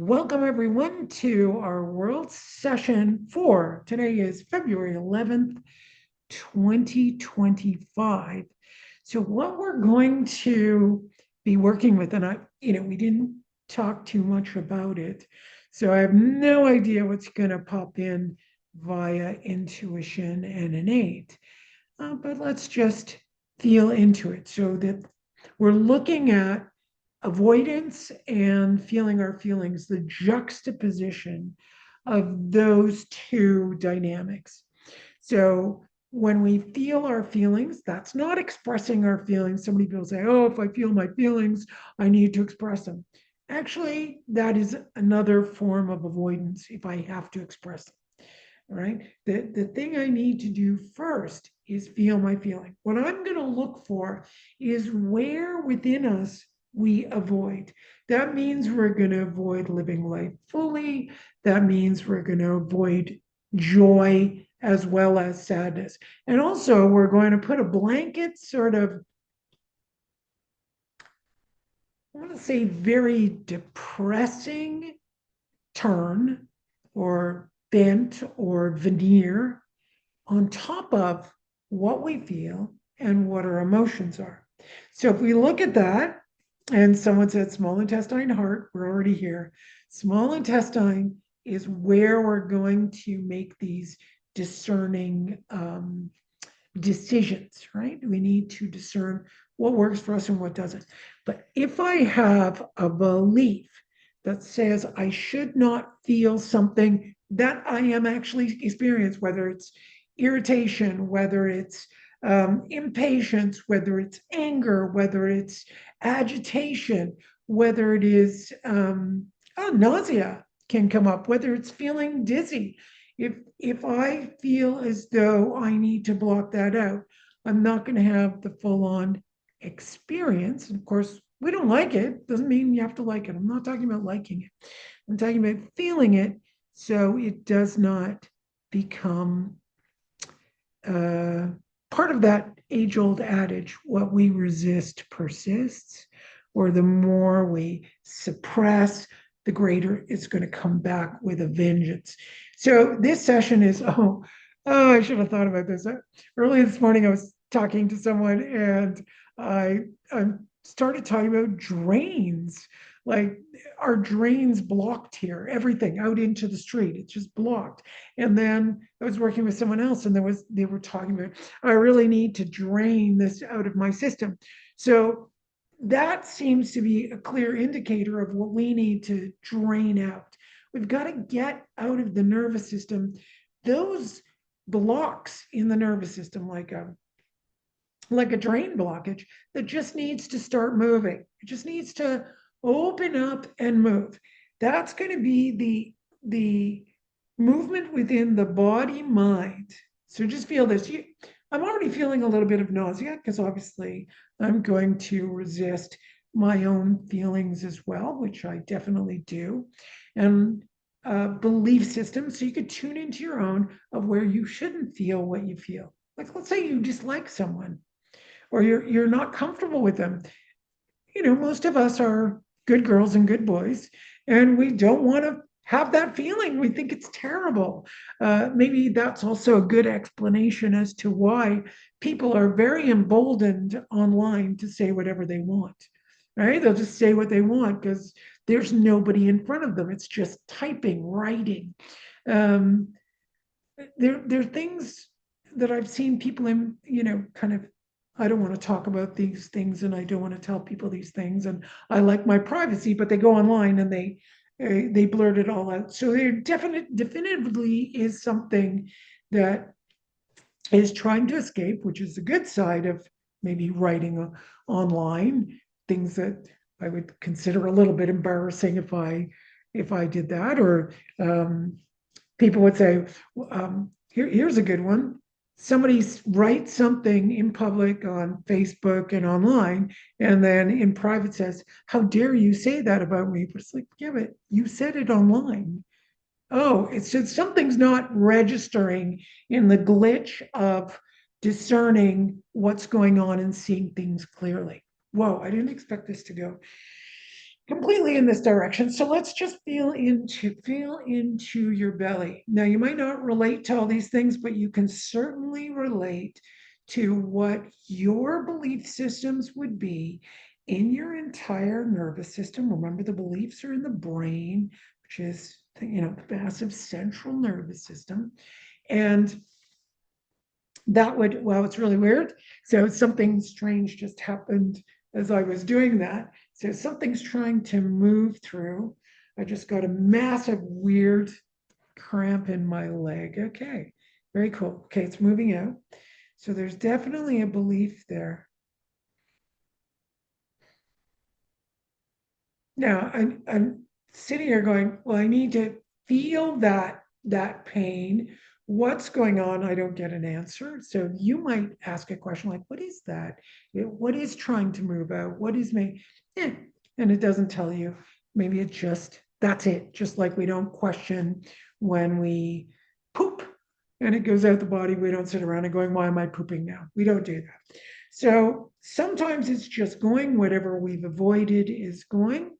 Welcome everyone to our world session 4. Today is February 11th, 2025. So what we're going to be working with, and we didn't talk too much about it. So I have no idea what's going to pop in via intuition and innate. But let's just feel into it so that we're looking at avoidance and feeling our feelings, the juxtaposition of those two dynamics. So when we feel our feelings, that's not expressing our feelings. So many people say, oh, if I feel my feelings, I need to express them. Actually, that is another form of avoidance if I have to express them. All right. The thing I need to do first is feel my feeling. What I'm going to look for is where within us we avoid. That means we're going to avoid living life fully. That means we're going to avoid joy as well as sadness. And also, we're going to put a blanket sort of, I want to say, very depressing turn or bent or veneer on top of what we feel and what our emotions are. So if we look at that, and someone said small intestine, heart, we're already here. Small intestine is where we're going to make these discerning decisions, right? We need to discern what works for us and what doesn't. But if I have a belief that says I should not feel something that I am actually experiencing, whether it's irritation, whether it's impatience, whether it's anger, whether it's agitation, whether it is nausea can come up, whether it's feeling dizzy. If I feel as though I need to block that out, I'm not going to have the full on experience. And of course, we don't like it. Doesn't mean you have to like it. I'm not talking about liking it. I'm talking about feeling it so it does not become part of that age old adage, what we resist persists, or the more we suppress, the greater it's going to come back with a vengeance. So this session is, I should have thought about this. Early this morning, I was talking to someone and I started talking about drains. Like, our drains blocked here, everything out into the street, it's just blocked. And then I was working with someone else and they were talking about, I really need to drain this out of my system. So that seems to be a clear indicator of what we need to drain out. We've got to get out of the nervous system those blocks in the nervous system, like a drain blockage that just needs to start moving. It just needs to open up and move. That's going to be the movement within the body mind. So just feel this. I'm already feeling a little bit of nausea because obviously I'm going to resist my own feelings as well, which I definitely do. And belief system. So you could tune into your own of where you shouldn't feel what you feel. Like, let's say you dislike someone or you're not comfortable with them. Most of us are good girls and good boys, and we don't want to have that feeling. We think it's terrible. Maybe that's also a good explanation as to why people are very emboldened online to say whatever they want. Right? They'll just say what they want because there's nobody in front of them. It's just typing, writing. Um, there are things that I've seen people in, kind of, I don't want to talk about these things and I don't want to tell people these things and I like my privacy, but they go online and they blurt it all out. So there definitively is something that is trying to escape, which is the good side of maybe writing online, things that I would consider a little bit embarrassing if I did that, or people would say, here's a good one. Somebody writes something in public on Facebook and online, and then in private says, how dare you say that about me? But it's like, yeah, but you said it online. Oh, it's just something's not registering in the glitch of discerning what's going on and seeing things clearly. Whoa, I didn't expect this to go completely in this direction. So let's just feel into your belly. Now you might not relate to all these things, but you can certainly relate to what your belief systems would be in your entire nervous system. Remember, the beliefs are in the brain, which is the massive central nervous system. And well, it's really weird. So something strange just happened as I was doing that. So something's trying to move through. I just got a massive weird cramp in my leg. Okay, very cool. Okay, it's moving out. So there's definitely a belief there. Now I'm sitting here going, well, I need to feel that pain. What's going on? I don't get an answer. So you might ask a question like, what is that? What is trying to move out? What is me? Eh, and it doesn't tell you. Maybe it just, that's it. Just like we don't question when we poop and it goes out the body. We don't sit around and going, why am I pooping now? We don't do that. So sometimes it's just going, whatever we've avoided is going.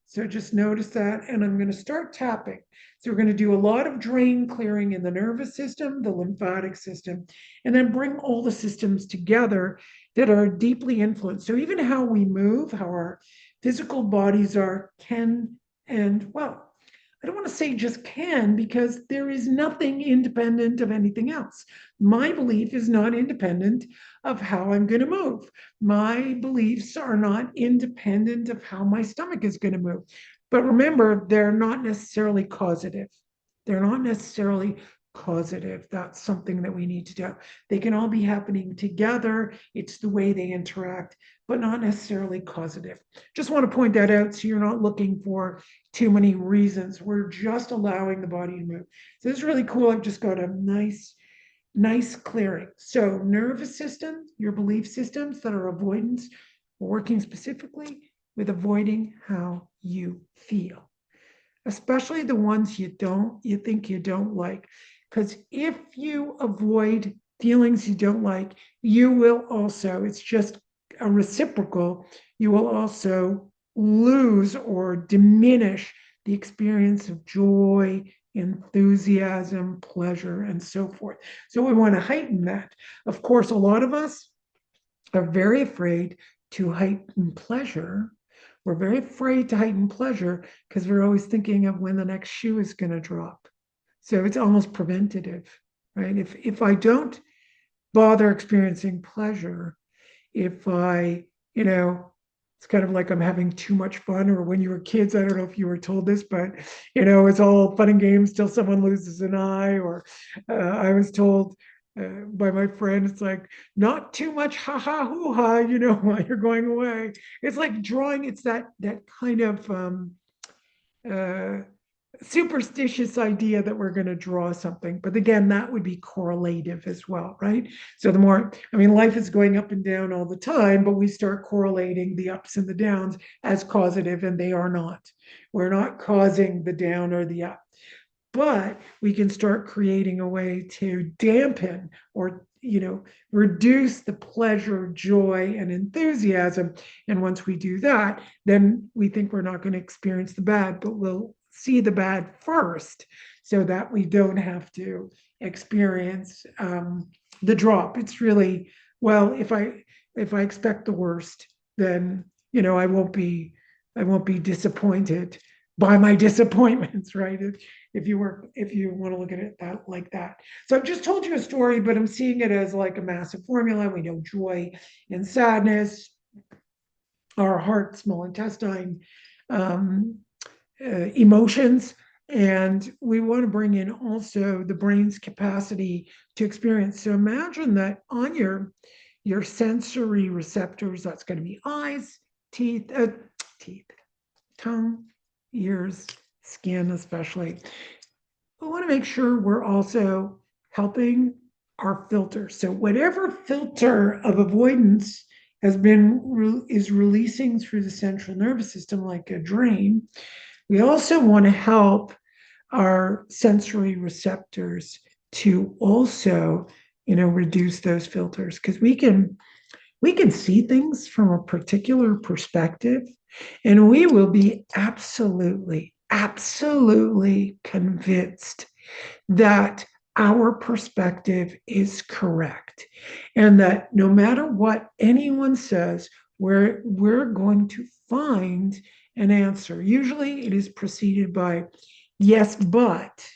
So just notice that, and I'm going to start tapping. So we're going to do a lot of drain clearing in the nervous system, the lymphatic system, and then bring all the systems together that are deeply influenced. So even how we move, how our physical bodies are, can, and well, I don't want to say just can, because there is nothing independent of anything else. My belief is not independent of how I'm going to move. My beliefs are not independent of how my stomach is going to move. But remember, they're not necessarily causative. They're not necessarily causative. That's something that we need to do. They can all be happening together. It's the way they interact, but not necessarily causative. Just want to point that out so you're not looking for too many reasons. We're just allowing the body to move. So this is really cool. I've just got a nice clearing. So nervous system, your belief systems that are avoidance, working specifically with avoiding how you feel, especially the ones you think you don't like. Because if you avoid feelings you don't like, you will also, it's just a reciprocal, you will also lose or diminish the experience of joy, enthusiasm, pleasure, and so forth. So we want to heighten that. Of course, a lot of us are very afraid to heighten pleasure. We're very afraid to heighten pleasure because we're always thinking of when the next shoe is going to drop. So it's almost preventative, right? If I don't bother experiencing pleasure, if I, it's kind of like I'm having too much fun, or when you were kids, I don't know if you were told this, but it's all fun and games till someone loses an eye, or I was told by my friend, it's like not too much ha ha hoo ha, while you're going away. It's like drawing. It's that kind of uh, superstitious idea that we're going to draw something. But again, that would be correlative as well, right? So the more, life is going up and down all the time, but we start correlating the ups and the downs as causative, and they are not. We're not causing the down or the up, but we can start creating a way to dampen or reduce the pleasure, joy, and enthusiasm. And once we do that, then we think we're not going to experience the bad, but we'll see the bad first so that we don't have to experience the drop. It's really, well, if I expect the worst, then I won't be disappointed by my disappointments, right? If you want to look at it that like that. So I've just told you a story, but I'm seeing it as like a massive formula. We know joy and sadness, our heart, small intestine, um, emotions, and we want to bring in also the brain's capacity to experience. So imagine that on your sensory receptors, that's going to be eyes, teeth, tongue, ears, skin, especially. We want to make sure we're also helping our filter. So whatever filter of avoidance is releasing through the central nervous system like a drain, we also want to help our sensory receptors to also, reduce those filters, because we can we can see things from a particular perspective, and we will be absolutely, absolutely convinced that our perspective is correct, and that no matter what anyone says, we're going to find an answer. Usually it is preceded by yes, but,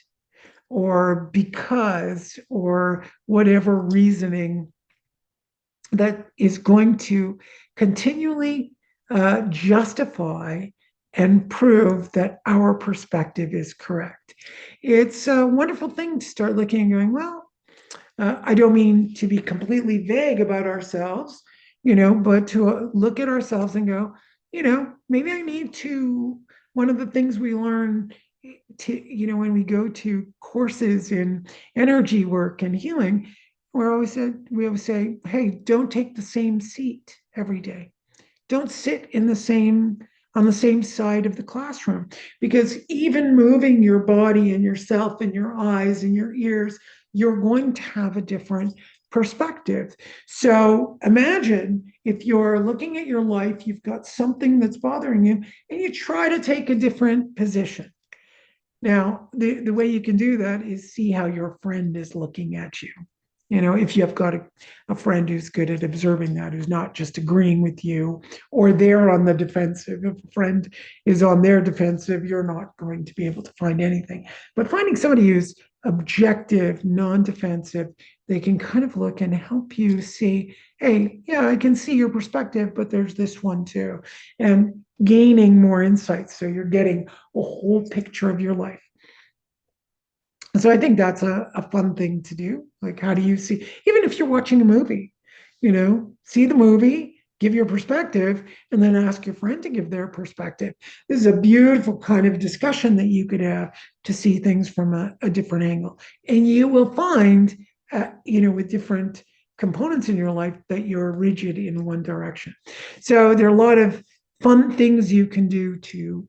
or because, or whatever reasoning that is going to continually justify and prove that our perspective is correct. It's a wonderful thing to start looking and going, well, I don't mean to be completely vague about ourselves, but to look at ourselves and go, maybe I need to. One of the things we learn when we go to courses in energy work and healing, we always say, hey, don't take the same seat every day. Don't sit on the same side of the classroom, because even moving your body and yourself and your eyes and your ears, you're going to have a different perspective. So imagine if you're looking at your life, you've got something that's bothering you, and you try to take a different position. Now, the way you can do that is see how your friend is looking at you. If you've got a friend who's good at observing that, who's not just agreeing with you, or they're on the defensive. If a friend is on their defensive, you're not going to be able to find anything. But finding somebody who's objective, non-defensive, they can kind of look and help you see, hey, yeah, I can see your perspective, but there's this one too. And gaining more insights. So you're getting a whole picture of your life. So I think that's a fun thing to do. Like, how do you see, even if you're watching a movie, see the movie, give your perspective, and then ask your friend to give their perspective. This is a beautiful kind of discussion that you could have to see things from a different angle. And you will find, with different components in your life, that you're rigid in one direction. So there are a lot of fun things you can do to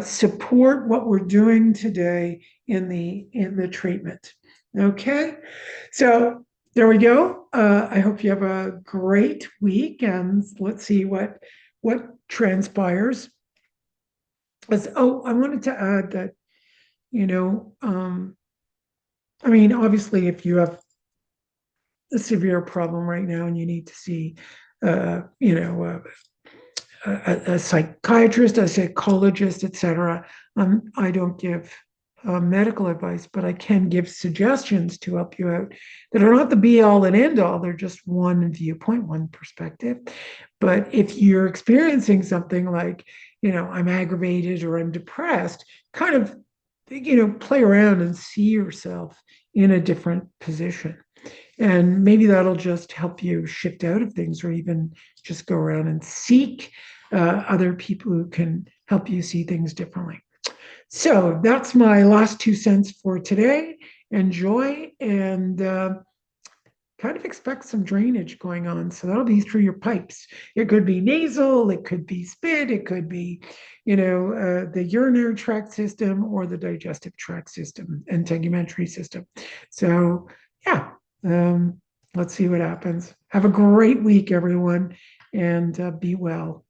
support what we're doing today in the treatment. Okay, so there we go. I hope you have a great week, and let's see what transpires. I wanted to add that, obviously, if you have a severe problem right now and you need to see, uh, you know, a psychiatrist, a psychologist, etc. I don't give medical advice, but I can give suggestions to help you out that are not the be all and end all. They're just one viewpoint, one perspective. But if you're experiencing something like, I'm aggravated or I'm depressed, kind of, play around and see yourself in a different position. And maybe that'll just help you shift out of things, or even just go around and seek other people who can help you see things differently. So that's my last 2 cents for today. Enjoy, and kind of expect some drainage going on. So that'll be through your pipes. It could be nasal, it could be spit, it could be, the urinary tract system or the digestive tract system and tegumentary system. So yeah, let's see what happens. Have a great week, everyone, and be well.